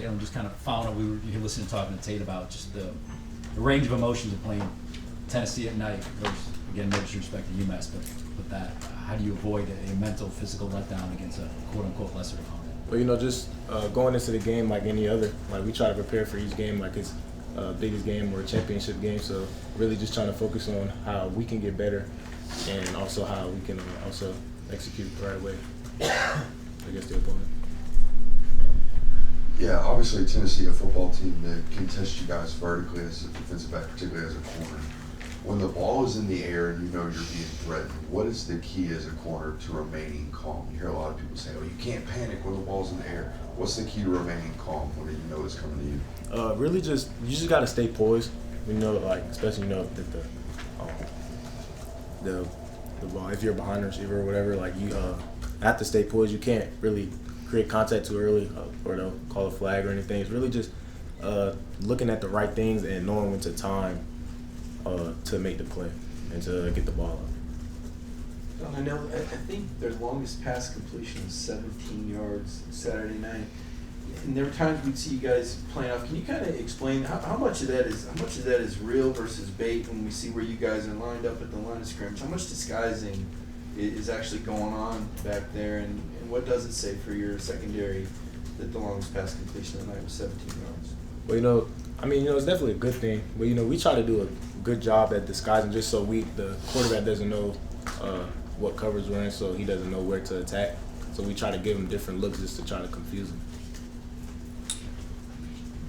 Daylen, just kind of following, you were listening to talking to Tate about just the range of emotions of playing Tennessee at night versus, again, no disrespect to UMass, but with that, how do you avoid a mental, physical letdown against a quote-unquote lesser opponent? Well, just going into the game like any other, like we try to prepare for each game like it's biggest game or a championship game. So really just trying to focus on how we can get better and also how we can also execute the right way against the opponent. Yeah, obviously Tennessee, a football team that can test you guys vertically as a defensive back, particularly as a corner. When the ball is in the air and you know you're being threatened, what is the key as a corner to remaining calm? You hear a lot of people say, oh, you can't panic when the ball's in the air. What's the key to remaining calm when you know it's coming to you? Really you just got to stay poised. You know, like, especially, you know, that the ball, if you're behind the receiver or whatever, like, you have to stay poised. You can't really create contact too early or they'll call a flag or anything. It's really just looking at the right things and knowing when to time to make the play and to get the ball up. I know. I think their longest pass completion was 17 yards Saturday night, and there were times we'd see you guys playing off. Can you kind of explain how much of that is real versus bait when we see where you guys are lined up at the line of scrimmage? How much disguising is actually going on back there, and what does it say for your secondary that the longest pass completion of the night was 17 yards? Well, it's definitely a good thing. But, we try to do a good job at disguising just so the quarterback doesn't know what coverage we're in, so he doesn't know where to attack. So we try to give him different looks just to try to confuse him.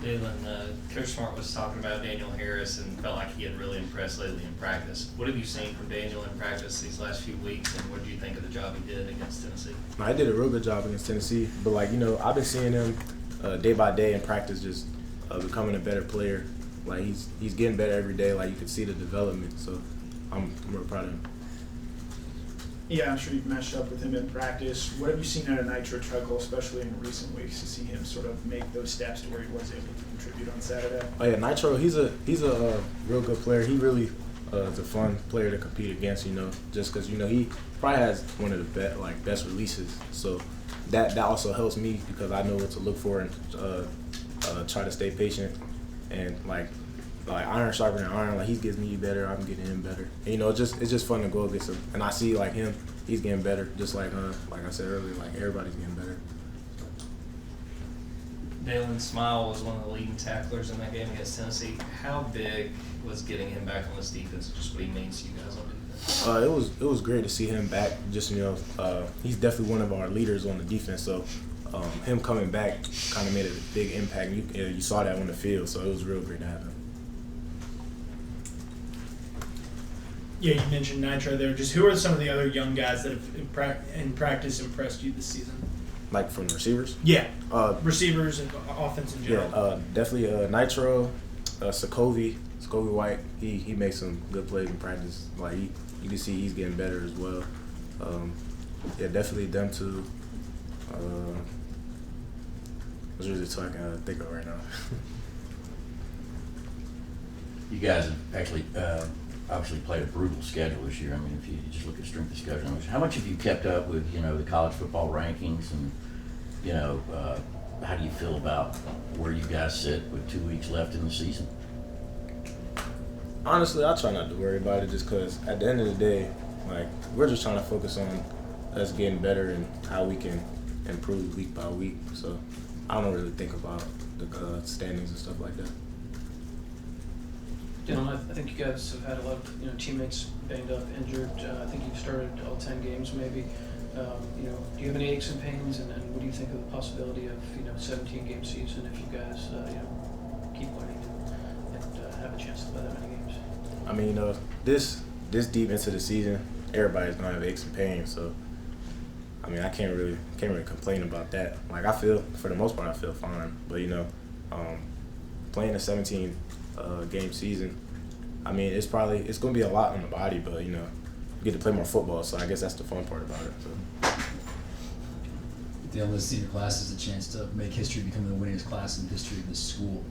Daylen, Coach Smart was talking about Daniel Harris and felt like he had really impressed lately in practice. What have you seen from Daniel in practice these last few weeks, and what do you think of the job he did against Tennessee? I did a real good job against Tennessee, but I've been seeing him day by day in practice just becoming a better player. Like he's getting better every day. Like you can see the development. So I'm real proud of him. Yeah, I'm sure you've matched up with him in practice. What have you seen out of Nitro Truckle, especially in recent weeks, to see him sort of make those steps to where he was able to contribute on Saturday? Oh yeah, Nitro, he's a real good player. He really is a fun player to compete against. Just because he probably has one of the best releases. So that also helps me because I know what to look for and try to stay patient and like iron sharpening iron. Like he gets me better, I'm getting him better. And, it's just fun to go against him. And I see him, he's getting better. Just like I said earlier, everybody's getting better. Daylen Smile was one of the leading tacklers in that game against Tennessee. How big was getting him back on this defense? Just what he means to you guys on defense? It was great to see him back. Just he's definitely one of our leaders on the defense. So him coming back kind of made a big impact. You saw that on the field. So it was real great to have him. Yeah, you mentioned Nitro there. Just who are some of the other young guys that have in practice impressed you this season? Like from the receivers? Yeah, receivers and offense in general. Yeah, definitely Nitro, Sokovie White. He makes some good plays in practice. Like you can see he's getting better as well. Yeah, definitely them two. Those are the two I can think of right now. You guys have actually obviously played a brutal schedule this year. I mean, if you just look at strength of schedule, how much have you kept up with, the college football rankings and, how do you feel about where you guys sit with 2 weeks left in the season? Honestly, I try not to worry about it just because at the end of the day, we're just trying to focus on us getting better and how we can improve week by week. So I don't really think about the standings and stuff like that. Daylen, I think you guys have had a lot of teammates banged up, injured. I think you've started all 10 games maybe. Do you have any aches and pains, and what do you think of the possibility of 17-game season if you guys keep winning and have a chance to play that many games? I mean, this deep into the season, everybody's gonna have aches and pains. So I mean, I can't really complain about that. I feel, for the most part, I feel fine. But playing a 17 game season, I mean, it's going to be a lot on the body, but you get to play more football, so I guess that's the fun part about it. So. Daylen, this senior class is a chance to make history, become the winningest class in the history of this school.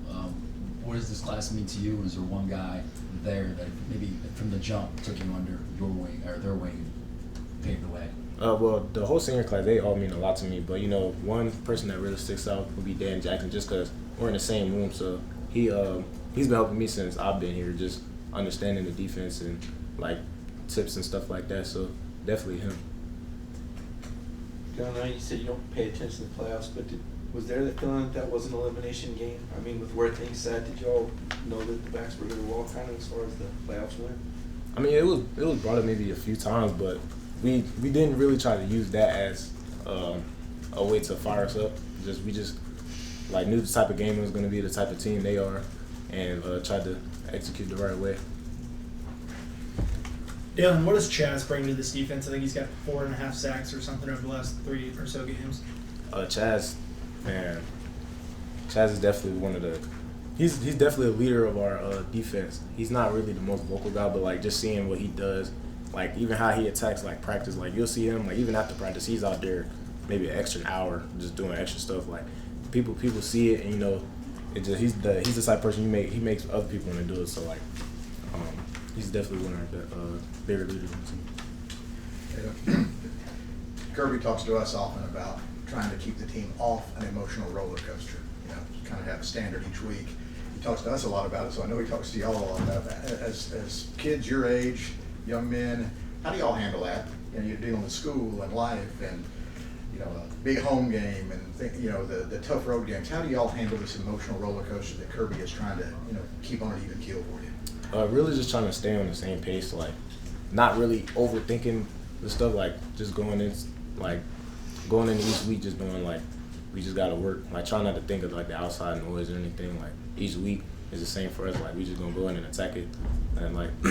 What does this class mean to you? And is there one guy there that maybe from the jump took you under your wing or their wing and paved the way? Well, the whole senior class, they all mean a lot to me. But, you know, one person that really sticks out would be Dan Jackson, just because we're in the same room. So he's been helping me since I've been here, just understanding the defense and, like, tips and stuff like that. So definitely him. John, I know you said you don't pay attention to the playoffs, but was there that feeling that was an elimination game? I mean, with where things sat, did y'all know that the backs were going to wall kind of as far as the playoffs went? I mean, it was brought up maybe a few times, but we didn't really try to use that as a way to fire us up. We just like knew the type of game it was going to be, the type of team they are, and tried to execute the right way. Daylen, what does Chaz bring to this defense? I think he's got 4.5 sacks or something over the last 3 or so games. Chaz is definitely one of the. He's definitely a leader of our defense. He's not really the most vocal guy, but like just seeing what he does, like even how he attacks like practice, like you'll see him like even after practice, he's out there maybe an extra hour just doing extra stuff. Like people see it, and you know, he's the type of person he makes other people want to do it. So like, he's definitely one of the bigger leaders on the team. Kirby talks to us often about trying to keep the team off an emotional roller coaster. You know, kind of have a standard each week. He talks to us a lot about it, so I know he talks to y'all a lot about that. As kids your age, young men, how do y'all handle that? You know, you're dealing with school and life and, you know, a big home game and the tough road games. How do y'all handle this emotional roller coaster that Kirby is trying to, you know, keep on an even keel for you? Really just trying to stay on the same pace, like not really overthinking the stuff, like just going in each week, just doing like we just gotta work. Like try not to think of like the outside noise or anything. Like each week is the same for us. Like we just gonna go in and attack it, and like. We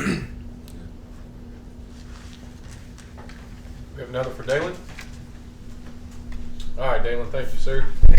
have another for Daylen. All right, Daylen, thank you, sir.